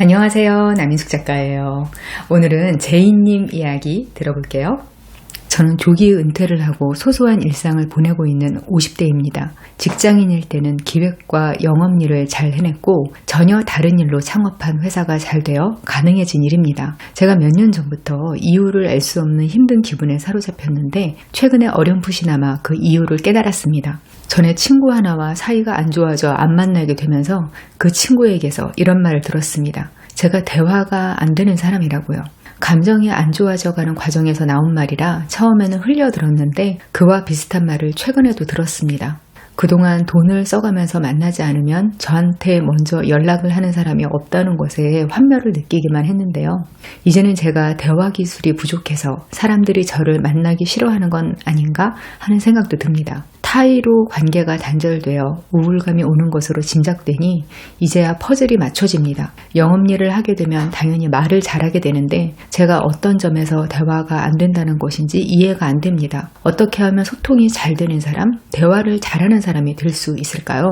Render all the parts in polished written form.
안녕하세요. 남인숙 작가예요. 오늘은 제이님 이야기 들어볼게요. 저는 조기 은퇴를 하고 소소한 일상을 보내고 있는 50대입니다. 직장인일 때는 기획과 영업 일을 잘 해냈고 전혀 다른 일로 창업한 회사가 잘 되어 가능해진 일입니다. 제가 몇 년 전부터 이유를 알 수 없는 힘든 기분에 사로잡혔는데 최근에 어렴풋이나마 그 이유를 깨달았습니다. 전에 친구 하나와 사이가 안 좋아져 안 만나게 되면서 그 친구에게서 이런 말을 들었습니다. 제가 대화가 안 되는 사람이라고요. 감정이 안 좋아져가는 과정에서 나온 말이라 처음에는 흘려들었는데 그와 비슷한 말을 최근에도 들었습니다. 그동안 돈을 써가면서 만나지 않으면 저한테 먼저 연락을 하는 사람이 없다는 것에 환멸을 느끼기만 했는데요. 이제는 제가 대화 기술이 부족해서 사람들이 저를 만나기 싫어하는 건 아닌가 하는 생각도 듭니다. 타의로 관계가 단절되어 우울감이 오는 것으로 짐작되니 이제야 퍼즐이 맞춰집니다. 영업일을 하게 되면 당연히 말을 잘하게 되는데 제가 어떤 점에서 대화가 안 된다는 것인지 이해가 안 됩니다. 어떻게 하면 소통이 잘 되는 사람, 대화를 잘하는 사람이 될 수 있을까요?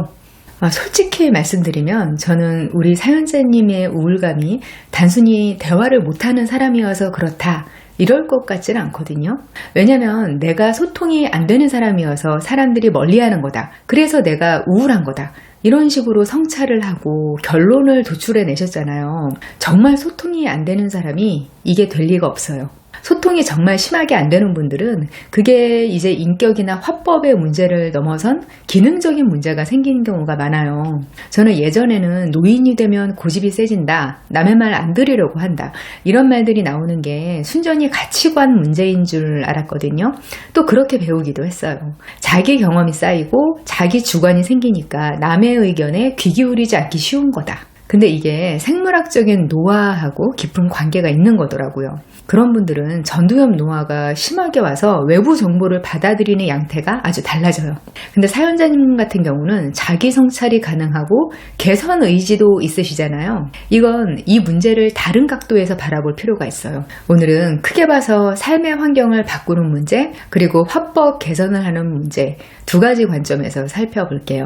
솔직히 말씀드리면 저는 우리 사연자님의 우울감이 단순히 대화를 못하는 사람이어서 그렇다 이럴 것 같지는 않거든요. 왜냐면 내가 소통이 안 되는 사람이어서 사람들이 멀리하는 거다. 그래서 내가 우울한 거다. 이런 식으로 성찰을 하고 결론을 도출해 내셨잖아요. 정말 소통이 안 되는 사람이 이게 될 리가 없어요. 소통이 정말 심하게 안 되는 분들은 그게 이제 인격이나 화법의 문제를 넘어선 기능적인 문제가 생기는 경우가 많아요. 저는 예전에는 노인이 되면 고집이 세진다, 남의 말 안 들으려고 한다, 이런 말들이 나오는 게 순전히 가치관 문제인 줄 알았거든요. 또 그렇게 배우기도 했어요. 자기 경험이 쌓이고 자기 주관이 생기니까 남의 의견에 귀 기울이지 않기 쉬운 거다. 근데 이게 생물학적인 노화하고 깊은 관계가 있는 거더라고요. 그런 분들은 전두엽 노화가 심하게 와서 외부 정보를 받아들이는 양태가 아주 달라져요. 근데 사연자님 같은 경우는 자기 성찰이 가능하고 개선 의지도 있으시잖아요. 이건 이 문제를 다른 각도에서 바라볼 필요가 있어요. 오늘은 크게 봐서 삶의 환경을 바꾸는 문제, 그리고 화법 개선을 하는 문제 두 가지 관점에서 살펴볼게요.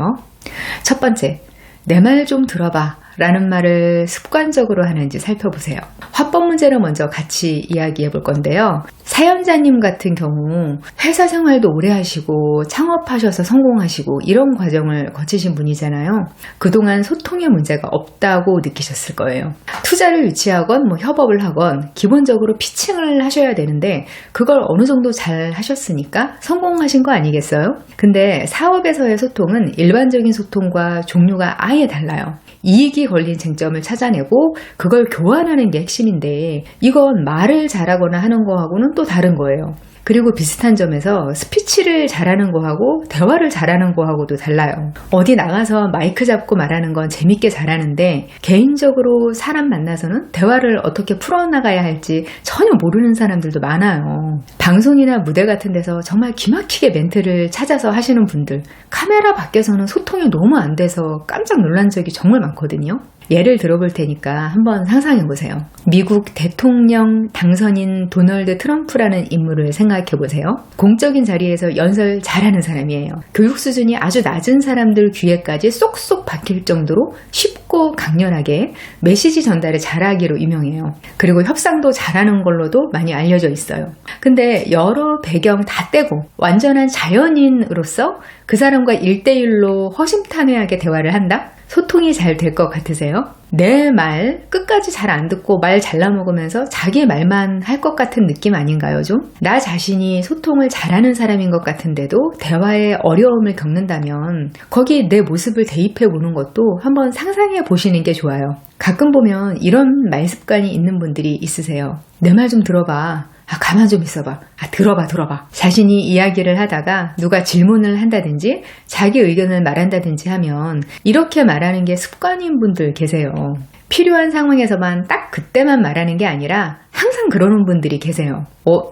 첫 번째, 내 말 좀 들어봐 라는 말을 습관적으로 하는지 살펴보세요. 화법 문제를 먼저 같이 이야기해 볼 건데요. 사연자님 같은 경우 회사 생활도 오래 하시고 창업하셔서 성공하시고 이런 과정을 거치신 분이잖아요. 그동안 소통의 문제가 없다고 느끼셨을 거예요. 투자를 유치하건 협업을 하건 기본적으로 피칭을 하셔야 되는데 그걸 어느 정도 잘 하셨으니까 성공하신 거 아니겠어요? 근데 사업에서의 소통은 일반적인 소통과 종류가 아예 달라요. 이익이 걸린 쟁점을 찾아내고 그걸 교환하는 게 핵심인데 이건 말을 잘하거나 하는 거하고는 또 다른 거예요. 그리고 비슷한 점에서 스피치를 잘하는 거하고 대화를 잘하는 거하고도 달라요. 어디 나가서 마이크 잡고 말하는 건 재밌게 잘하는데 개인적으로 사람 만나서는 대화를 어떻게 풀어나가야 할지 전혀 모르는 사람들도 많아요. 방송이나 무대 같은 데서 정말 기막히게 멘트를 찾아서 하시는 분들, 카메라 밖에서는 소통이 너무 안 돼서 깜짝 놀란 적이 정말 많거든요. 예를 들어볼 테니까 한번 상상해보세요. 미국 대통령 당선인 도널드 트럼프라는 인물을 생각해보세요. 공적인 자리에서 연설 잘하는 사람이에요. 교육 수준이 아주 낮은 사람들 귀에까지 쏙쏙 박힐 정도로 쉽고 강렬하게 메시지 전달을 잘하기로 유명해요. 그리고 협상도 잘하는 걸로도 많이 알려져 있어요. 근데 여러 배경 다 떼고 완전한 자연인으로서 그 사람과 1대1로 허심탄회하게 대화를 한다? 소통이 잘 될 것 같으세요? 내 말 끝까지 잘 안 듣고 말 잘라먹으면서 자기 말만 할 것 같은 느낌 아닌가요 좀? 나 자신이 소통을 잘하는 사람인 것 같은데도 대화에 어려움을 겪는다면 거기에 내 모습을 대입해 보는 것도 한번 상상해 보시는 게 좋아요. 가끔 보면 이런 말 습관이 있는 분들이 있으세요. 내 말 좀 들어봐. 가만 좀 있어봐. 들어봐. 자신이 이야기를 하다가 누가 질문을 한다든지 자기 의견을 말한다든지 하면 이렇게 말하는 게 습관인 분들 계세요. 필요한 상황에서만 딱 그때만 말하는 게 아니라 항상 그러는 분들이 계세요.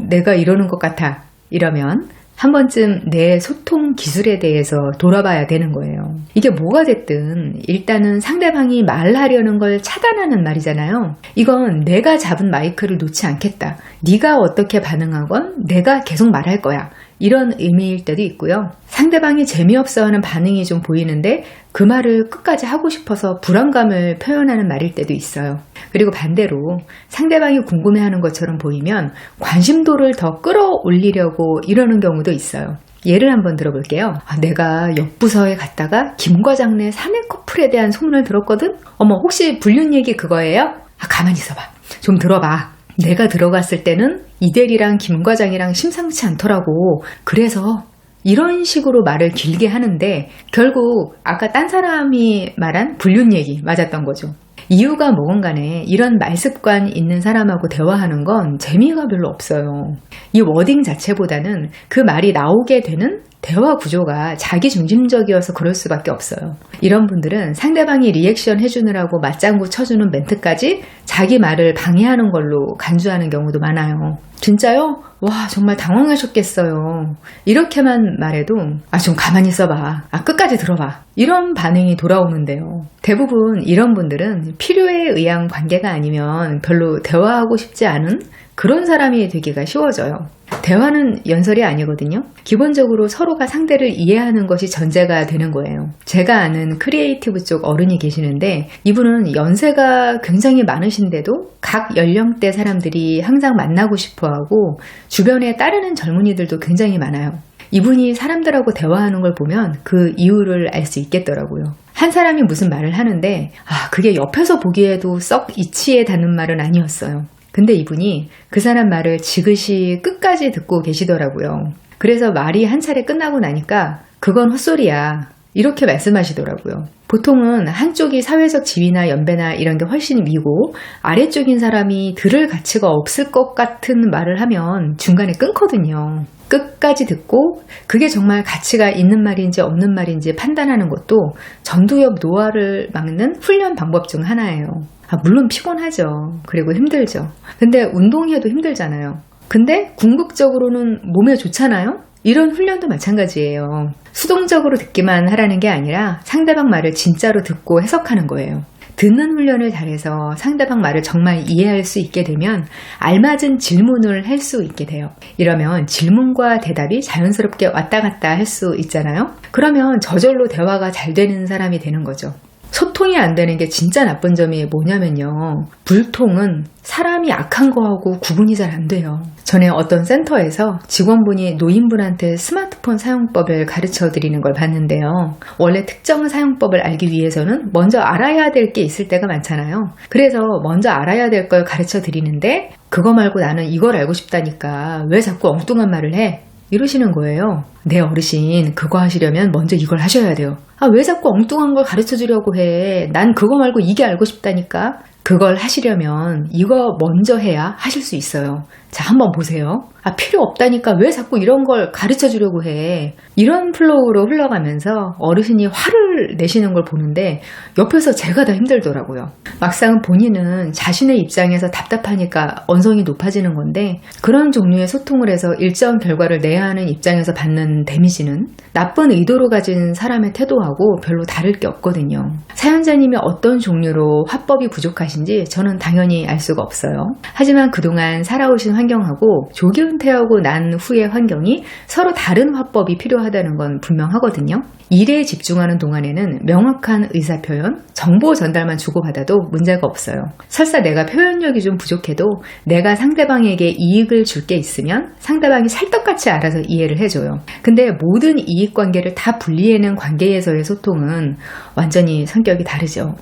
내가 이러는 것 같아. 이러면 한 번쯤 내 소통 기술에 대해서 돌아봐야 되는 거예요. 이게 뭐가 됐든 일단은 상대방이 말하려는 걸 차단하는 말이잖아요. 이건 내가 잡은 마이크를 놓지 않겠다. 네가 어떻게 반응하건 내가 계속 말할 거야. 이런 의미일 때도 있고요. 상대방이 재미없어 하는 반응이 좀 보이는데 그 말을 끝까지 하고 싶어서 불안감을 표현하는 말일 때도 있어요. 그리고 반대로 상대방이 궁금해하는 것처럼 보이면 관심도를 더 끌어올리려고 이러는 경우도 있어요. 예를 한번 들어볼게요. 내가 옆 부서에 갔다가 김 과장네 사내 커플에 대한 소문을 들었거든? 어머, 혹시 불륜 얘기 그거예요? 가만히 있어봐. 좀 들어봐. 내가 들어갔을 때는 이대리랑 김 과장이랑 심상치 않더라고. 그래서 이런 식으로 말을 길게 하는데 결국 아까 딴 사람이 말한 불륜 얘기 맞았던 거죠. 이유가 뭐건 간에 이런 말습관 있는 사람하고 대화하는 건 재미가 별로 없어요. 이 워딩 자체보다는 그 말이 나오게 되는 대화 구조가 자기중심적이어서 그럴 수밖에 없어요. 이런 분들은 상대방이 리액션 해주느라고 맞장구 쳐주는 멘트까지 자기 말을 방해하는 걸로 간주하는 경우도 많아요. 진짜요? 와, 정말 당황하셨겠어요. 이렇게만 말해도 좀 가만히 있어봐. 끝까지 들어봐. 이런 반응이 돌아오는데요. 대부분 이런 분들은 필요에 의한 관계가 아니면 별로 대화하고 싶지 않은 그런 사람이 되기가 쉬워져요. 대화는 연설이 아니거든요. 기본적으로 서로가 상대를 이해하는 것이 전제가 되는 거예요. 제가 아는 크리에이티브 쪽 어른이 계시는데 이분은 연세가 굉장히 많으신데도 각 연령대 사람들이 항상 만나고 싶어하고 주변에 따르는 젊은이들도 굉장히 많아요. 이분이 사람들하고 대화하는 걸 보면 그 이유를 알 수 있겠더라고요. 한 사람이 무슨 말을 하는데 그게 옆에서 보기에도 썩 이치에 닿는 말은 아니었어요. 근데 이분이 그 사람 말을 지그시 끝까지 듣고 계시더라고요. 그래서 말이 한 차례 끝나고 나니까 그건 헛소리야. 이렇게 말씀하시더라고요. 보통은 한쪽이 사회적 지위나 연배나 이런 게 훨씬 위고 아래쪽인 사람이 들을 가치가 없을 것 같은 말을 하면 중간에 끊거든요. 끝까지 듣고 그게 정말 가치가 있는 말인지 없는 말인지 판단하는 것도 전두엽 노화를 막는 훈련 방법 중 하나예요. 물론 피곤하죠. 그리고 힘들죠. 근데 운동해도 힘들잖아요. 근데 궁극적으로는 몸에 좋잖아요. 이런 훈련도 마찬가지예요. 수동적으로 듣기만 하라는 게 아니라 상대방 말을 진짜로 듣고 해석하는 거예요. 듣는 훈련을 잘해서 상대방 말을 정말 이해할 수 있게 되면 알맞은 질문을 할 수 있게 돼요. 이러면 질문과 대답이 자연스럽게 왔다 갔다 할 수 있잖아요. 그러면 저절로 대화가 잘 되는 사람이 되는 거죠. 소통이 안 되는 게 진짜 나쁜 점이 뭐냐면요. 불통은 사람이 악한 거하고 구분이 잘 안 돼요. 전에 어떤 센터에서 직원분이 노인분한테 스마트폰 사용법을 가르쳐 드리는 걸 봤는데요. 원래 특정 사용법을 알기 위해서는 먼저 알아야 될 게 있을 때가 많잖아요. 그래서 먼저 알아야 될 걸 가르쳐 드리는데 그거 말고 나는 이걸 알고 싶다니까 왜 자꾸 엉뚱한 말을 해? 이러시는 거예요. 네, 어르신, 그거 하시려면 먼저 이걸 하셔야 돼요. 왜 자꾸 엉뚱한 걸 가르쳐 주려고 해? 난 그거 말고 이게 알고 싶다니까. 그걸 하시려면 이거 먼저 해야 하실 수 있어요. 자, 한번 보세요. 필요 없다니까 왜 자꾸 이런 걸 가르쳐 주려고 해? 이런 플로우로 흘러가면서 어르신이 화를 내시는 걸 보는데 옆에서 제가 더 힘들더라고요. 막상 본인은 자신의 입장에서 답답하니까 언성이 높아지는 건데 그런 종류의 소통을 해서 일정 결과를 내야 하는 입장에서 받는 데미지는 나쁜 의도로 가진 사람의 태도하고 별로 다를 게 없거든요. 사연자님이 어떤 종류로 화법이 부족하신지 저는 당연히 알 수가 없어요. 하지만 그동안 살아오신 환경하고 조기 은퇴하고 난 후의 환경이 서로 다른 화법이 필요하다는 건 분명하거든요. 일에 집중하는 동안에는 명확한 의사표현, 정보 전달만 주고받아도 문제가 없어요. 설사 내가 표현력이 좀 부족해도 내가 상대방에게 이익을 줄 게 있으면 상대방이 찰떡같이 알아서 이해를 해줘요. 근데 모든 이익관계를 다 분리해낸 관계에서의 소통은 완전히 성격이 다르죠.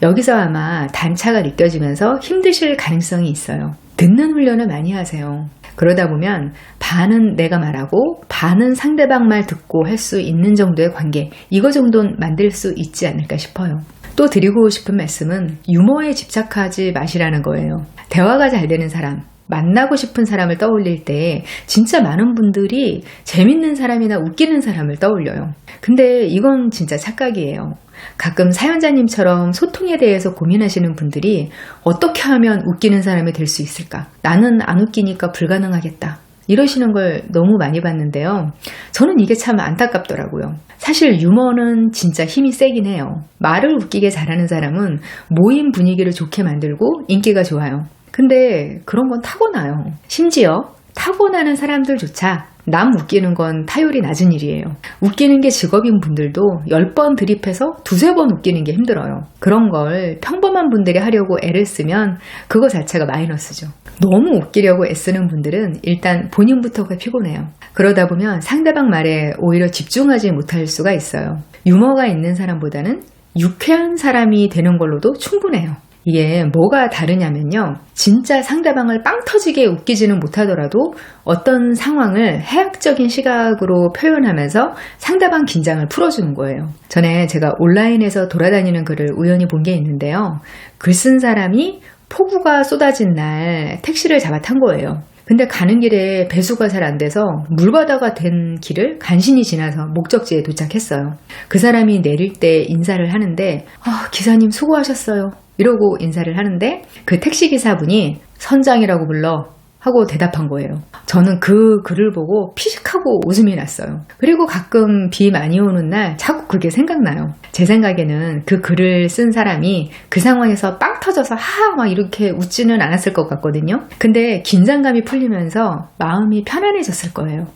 여기서 아마 단차가 느껴지면서 힘드실 가능성이 있어요. 듣는 훈련을 많이 하세요. 그러다 보면 반은 내가 말하고 반은 상대방 말 듣고 할 수 있는 정도의 관계, 이거 정도는 만들 수 있지 않을까 싶어요. 또 드리고 싶은 말씀은 유머에 집착하지 마시라는 거예요. 대화가 잘 되는 사람, 만나고 싶은 사람을 떠올릴 때 진짜 많은 분들이 재밌는 사람이나 웃기는 사람을 떠올려요. 근데 이건 진짜 착각이에요. 가끔 사연자님처럼 소통에 대해서 고민하시는 분들이 어떻게 하면 웃기는 사람이 될 수 있을까? 나는 안 웃기니까 불가능하겠다. 이러시는 걸 너무 많이 봤는데요. 저는 이게 참 안타깝더라고요. 사실 유머는 진짜 힘이 세긴 해요. 말을 웃기게 잘하는 사람은 모임 분위기를 좋게 만들고 인기가 좋아요. 근데 그런 건 타고나요. 심지어 타고나는 사람들조차 남 웃기는 건 타율이 낮은 일이에요. 웃기는 게 직업인 분들도 10번 드립해서 두세 번 웃기는 게 힘들어요. 그런 걸 평범한 분들이 하려고 애를 쓰면 그거 자체가 마이너스죠. 너무 웃기려고 애쓰는 분들은 일단 본인부터가 피곤해요. 그러다 보면 상대방 말에 오히려 집중하지 못할 수가 있어요. 유머가 있는 사람보다는 유쾌한 사람이 되는 걸로도 충분해요. 이게 뭐가 다르냐면요. 진짜 상대방을 빵 터지게 웃기지는 못하더라도 어떤 상황을 해학적인 시각으로 표현하면서 상대방 긴장을 풀어주는 거예요. 전에 제가 온라인에서 돌아다니는 글을 우연히 본 게 있는데요. 글 쓴 사람이 폭우가 쏟아진 날 택시를 잡아 탄 거예요. 근데 가는 길에 배수가 잘 안 돼서 물바다가 된 길을 간신히 지나서 목적지에 도착했어요. 그 사람이 내릴 때 인사를 하는데 기사님 수고하셨어요. 이러고 인사를 하는데 그 택시기사분이 선장이라고 불러 하고 대답한 거예요. 저는 그 글을 보고 피식하고 웃음이 났어요. 그리고 가끔 비 많이 오는 날 자꾸 그게 생각나요. 제 생각에는 그 글을 쓴 사람이 그 상황에서 빵 터져서 막 이렇게 웃지는 않았을 것 같거든요. 근데 긴장감이 풀리면서 마음이 편안해졌을 거예요.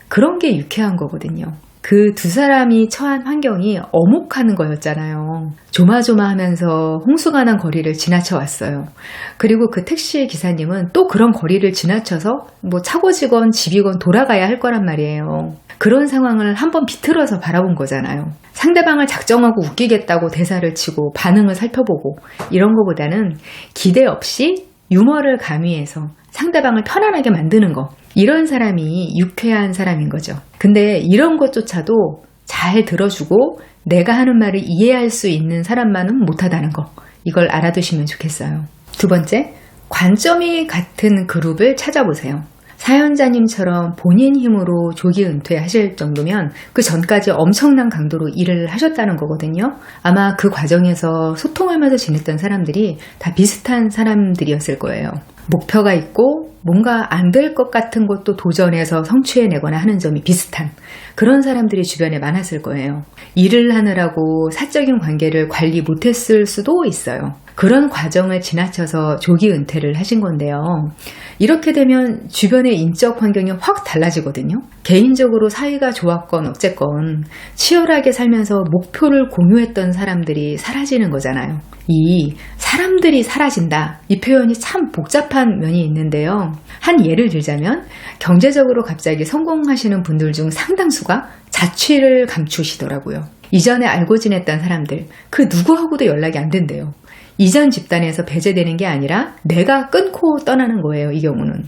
그런 게 유쾌한 거거든요. 그 두 사람이 처한 환경이 어목하는 거였잖아요. 조마조마하면서 홍수가 난 거리를 지나쳐 왔어요. 그리고 그 택시 기사님은 또 그런 거리를 지나쳐서 차고지건 집이건 돌아가야 할 거란 말이에요. 그런 상황을 한번 비틀어서 바라본 거잖아요. 상대방을 작정하고 웃기겠다고 대사를 치고 반응을 살펴보고 이런 거보다는 기대 없이 유머를 가미해서 상대방을 편안하게 만드는 거. 이런 사람이 유쾌한 사람인 거죠. 근데 이런 것조차도 잘 들어주고 내가 하는 말을 이해할 수 있는 사람만은 못하다는 거. 이걸 알아두시면 좋겠어요. 두 번째, 관점이 같은 그룹을 찾아보세요. 사연자님처럼 본인 힘으로 조기 은퇴하실 정도면 그 전까지 엄청난 강도로 일을 하셨다는 거거든요. 아마 그 과정에서 소통하면서 지냈던 사람들이 다 비슷한 사람들이었을 거예요. 목표가 있고 뭔가 안 될 것 같은 것도 도전해서 성취해내거나 하는 점이 비슷한 그런 사람들이 주변에 많았을 거예요. 일을 하느라고 사적인 관계를 관리 못했을 수도 있어요. 그런 과정을 지나쳐서 조기 은퇴를 하신 건데요. 이렇게 되면 주변의 인적 환경이 확 달라지거든요. 개인적으로 사이가 좋았건 어쨌건 치열하게 살면서 목표를 공유했던 사람들이 사라지는 거잖아요. 이 사람들이 사라진다. 이 표현이 참 복잡한 면이 있는데요. 한 예를 들자면 경제적으로 갑자기 성공하시는 분들 중 상당수가 자취를 감추시더라고요. 이전에 알고 지냈던 사람들, 그 누구하고도 연락이 안 된대요. 이전 집단에서 배제되는 게 아니라 내가 끊고 떠나는 거예요. 이 경우는.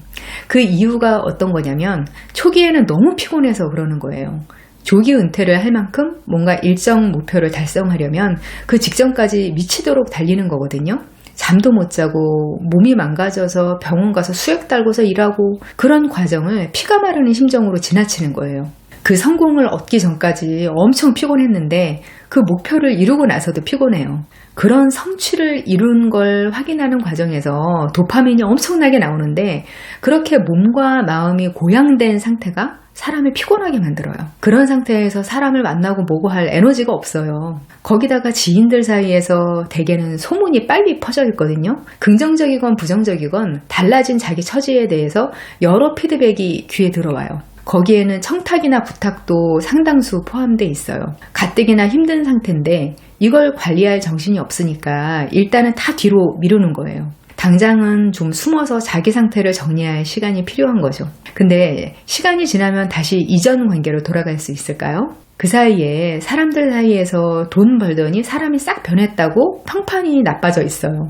그 이유가 어떤 거냐면 초기에는 너무 피곤해서 그러는 거예요. 조기 은퇴를 할 만큼 뭔가 일정 목표를 달성하려면 그 직전까지 미치도록 달리는 거거든요. 잠도 못 자고 몸이 망가져서 병원 가서 수액 달고서 일하고 그런 과정을 피가 마르는 심정으로 지나치는 거예요. 그 성공을 얻기 전까지 엄청 피곤했는데 그 목표를 이루고 나서도 피곤해요. 그런 성취를 이룬 걸 확인하는 과정에서 도파민이 엄청나게 나오는데 그렇게 몸과 마음이 고양된 상태가 사람을 피곤하게 만들어요. 그런 상태에서 사람을 만나고 뭐고 할 에너지가 없어요. 거기다가 지인들 사이에서 대개는 소문이 빨리 퍼져 있거든요. 긍정적이건 부정적이건 달라진 자기 처지에 대해서 여러 피드백이 귀에 들어와요. 거기에는 청탁이나 부탁도 상당수 포함되어 있어요. 가뜩이나 힘든 상태인데 이걸 관리할 정신이 없으니까 일단은 다 뒤로 미루는 거예요. 당장은 좀 숨어서 자기 상태를 정리할 시간이 필요한 거죠. 근데 시간이 지나면 다시 이전 관계로 돌아갈 수 있을까요? 그 사이에 사람들 사이에서 돈 벌더니 사람이 싹 변했다고 평판이 나빠져 있어요.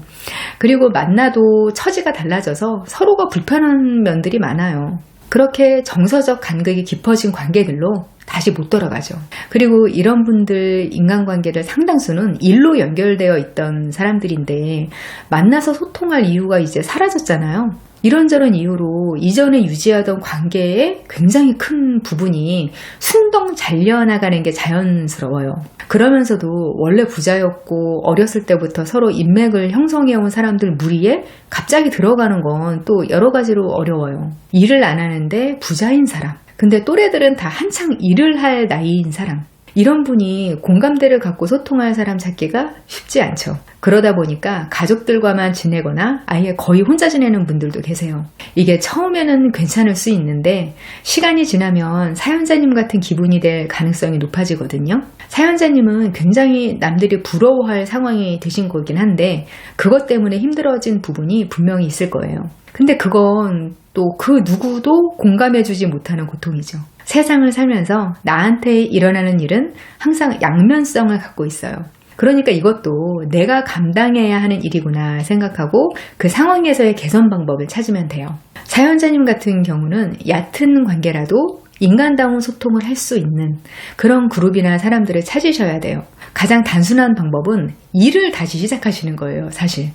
그리고 만나도 처지가 달라져서 서로가 불편한 면들이 많아요. 그렇게 정서적 간극이 깊어진 관계들로 다시 못 돌아가죠. 그리고 이런 분들 인간관계를 상당수는 일로 연결되어 있던 사람들인데 만나서 소통할 이유가 이제 사라졌잖아요. 이런저런 이유로 이전에 유지하던 관계에 굉장히 큰 부분이 숭덩 잘려나가는 게 자연스러워요. 그러면서도 원래 부자였고 어렸을 때부터 서로 인맥을 형성해온 사람들 무리에 갑자기 들어가는 건 또 여러 가지로 어려워요. 일을 안 하는데 부자인 사람. 근데 또래들은 다 한창 일을 할 나이인 사람. 이런 분이 공감대를 갖고 소통할 사람 찾기가 쉽지 않죠. 그러다 보니까 가족들과만 지내거나 아예 거의 혼자 지내는 분들도 계세요. 이게 처음에는 괜찮을 수 있는데 시간이 지나면 사연자님 같은 기분이 될 가능성이 높아지거든요. 사연자님은 굉장히 남들이 부러워할 상황이 되신 거긴 한데 그것 때문에 힘들어진 부분이 분명히 있을 거예요. 근데 그건 또 그 누구도 공감해주지 못하는 고통이죠. 세상을 살면서 나한테 일어나는 일은 항상 양면성을 갖고 있어요. 그러니까 이것도 내가 감당해야 하는 일이구나 생각하고 그 상황에서의 개선 방법을 찾으면 돼요. 사연자님 같은 경우는 얕은 관계라도 인간다운 소통을 할 수 있는 그런 그룹이나 사람들을 찾으셔야 돼요. 가장 단순한 방법은 일을 다시 시작하시는 거예요, 사실.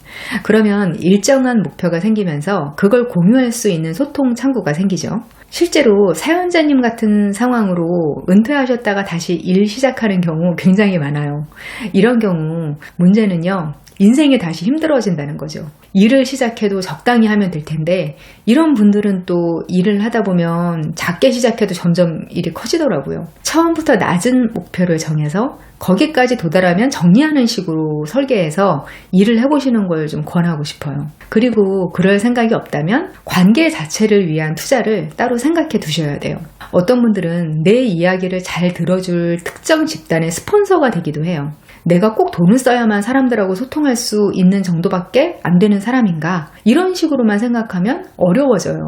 그러면 일정한 목표가 생기면서 그걸 공유할 수 있는 소통 창구가 생기죠. 실제로 사연자님 같은 상황으로 은퇴하셨다가 다시 일 시작하는 경우 굉장히 많아요. 이런 경우 문제는요, 인생이 다시 힘들어진다는 거죠. 일을 시작해도 적당히 하면 될 텐데 이런 분들은 또 일을 하다 보면 작게 시작해도 점점 일이 커지더라고요. 처음부터 낮은 목표를 정해서 거기까지 도달하면 정리하는 식으로 설계해서 일을 해보시는 걸 좀 권하고 싶어요. 그리고 그럴 생각이 없다면 관계 자체를 위한 투자를 따로 생각해 두셔야 돼요. 어떤 분들은 내 이야기를 잘 들어줄 특정 집단의 스폰서가 되기도 해요. 내가 꼭 돈을 써야만 사람들하고 소통할 수 있는 정도밖에 안 되는 사람인가? 이런 식으로만 생각하면 어려워져요.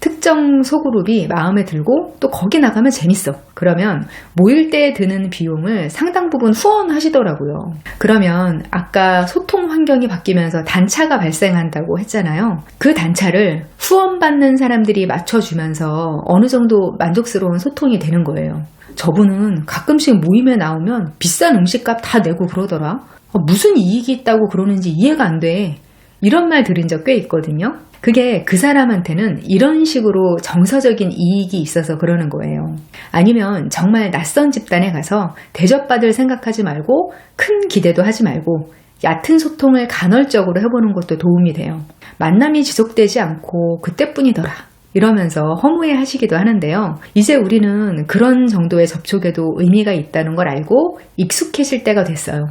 특정 소그룹이 마음에 들고 또 거기 나가면 재밌어. 그러면 모일 때 드는 비용을 상당 부분 후원하시더라고요. 그러면 아까 소통 환경이 바뀌면서 단차가 발생한다고 했잖아요. 그 단차를 후원받는 사람들이 맞춰주면서 어느 정도 만족스러운 소통이 되는 거예요. 저분은 가끔씩 모임에 나오면 비싼 음식값 다 내고 그러더라. 무슨 이익이 있다고 그러는지 이해가 안 돼. 이런 말 들은 적 꽤 있거든요. 그게 그 사람한테는 이런 식으로 정서적인 이익이 있어서 그러는 거예요. 아니면 정말 낯선 집단에 가서 대접받을 생각하지 말고 큰 기대도 하지 말고 얕은 소통을 간헐적으로 해보는 것도 도움이 돼요. 만남이 지속되지 않고 그때뿐이더라. 이러면서 허무해 하시기도 하는데요. 이제 우리는 그런 정도의 접촉에도 의미가 있다는 걸 알고 익숙해질 때가 됐어요.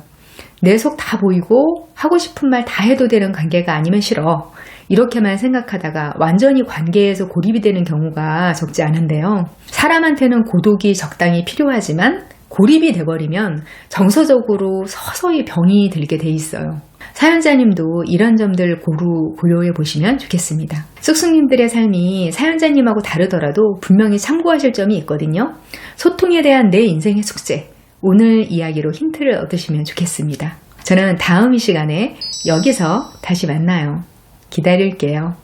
내 속 다 보이고 하고 싶은 말 다 해도 되는 관계가 아니면 싫어. 이렇게만 생각하다가 완전히 관계에서 고립이 되는 경우가 적지 않은데요. 사람한테는 고독이 적당히 필요하지만 고립이 돼버리면 정서적으로 서서히 병이 들게 돼 있어요. 사연자님도 이런 점들 고려해 보시면 좋겠습니다. 쑥쑥님들의 삶이 사연자님하고 다르더라도 분명히 참고하실 점이 있거든요. 소통에 대한 내 인생의 숙제, 오늘 이야기로 힌트를 얻으시면 좋겠습니다. 저는 다음 이 시간에 여기서 다시 만나요. 기다릴게요.